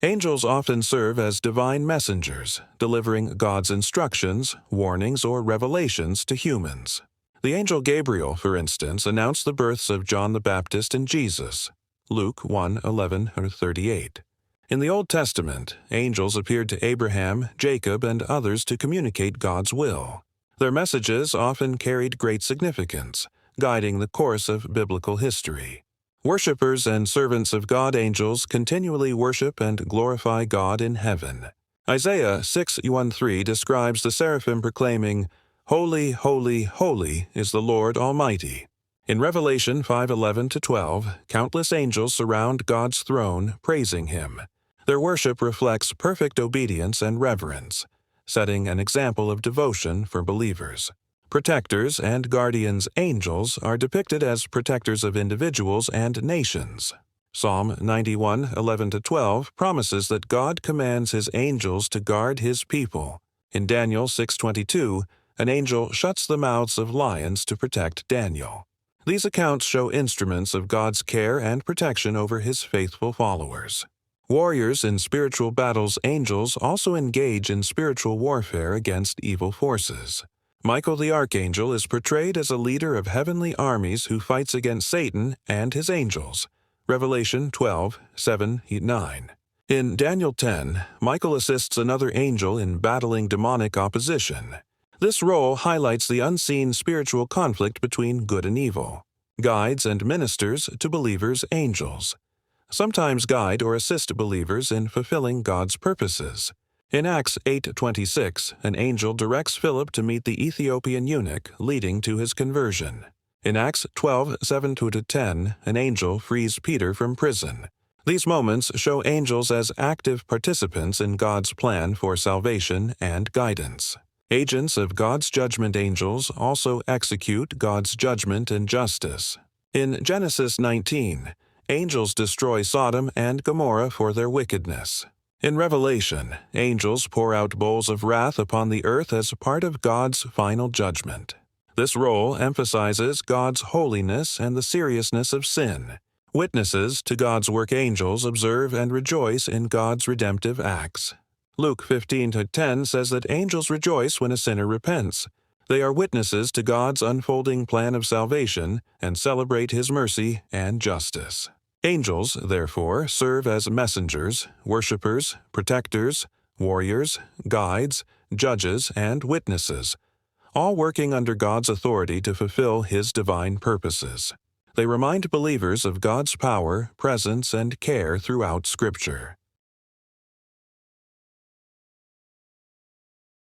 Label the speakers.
Speaker 1: Angels often serve as divine messengers, delivering God's instructions, warnings, or revelations to humans. The angel Gabriel, for instance, announced the births of John the Baptist and Jesus. Luke 1:11-38. In the Old Testament, angels appeared to Abraham, Jacob, and others to communicate God's will. Their messages often carried great significance, guiding the course of biblical history. Worshippers and servants of God angels continually worship and glorify God in heaven. Isaiah 6:1-3 describes the seraphim proclaiming, "Holy, holy, holy is the Lord Almighty." In Revelation 5:11-12, countless angels surround God's throne, praising Him. Their worship reflects perfect obedience and reverence, setting an example of devotion for believers. Protectors and guardians angels are depicted as protectors of individuals and nations. Psalm 91:11-12 promises that God commands His angels to guard His people. In Daniel 6:22, an angel shuts the mouths of lions to protect Daniel. These accounts show instruments of God's care and protection over His faithful followers. Warriors in spiritual battles angels also engage in spiritual warfare against evil forces. Michael the Archangel is portrayed as a leader of heavenly armies who fights against Satan and his angels. Revelation 12:7-9. In Daniel 10, Michael assists another angel in battling demonic opposition. This role highlights the unseen spiritual conflict between good and evil. Guides and ministers to believers' angels. Sometimes guide or assist believers in fulfilling God's purposes. In Acts 8:26, an angel directs Philip to meet the Ethiopian eunuch, leading to his conversion. In Acts 12:7-10, an angel frees Peter from prison. These moments show angels as active participants in God's plan for salvation and guidance. Agents of God's judgment angels also execute God's judgment and justice. In Genesis 19, angels destroy Sodom and Gomorrah for their wickedness. In Revelation, angels pour out bowls of wrath upon the earth as part of God's final judgment. This role emphasizes God's holiness and the seriousness of sin. Witnesses to God's work angels observe and rejoice in God's redemptive acts. Luke 15:10 says that angels rejoice when a sinner repents. They are witnesses to God's unfolding plan of salvation and celebrate His mercy and justice. Angels, therefore, serve as messengers, worshipers, protectors, warriors, guides, judges, and witnesses, all working under God's authority to fulfill His divine purposes. They remind believers of God's power, presence, and care throughout Scripture.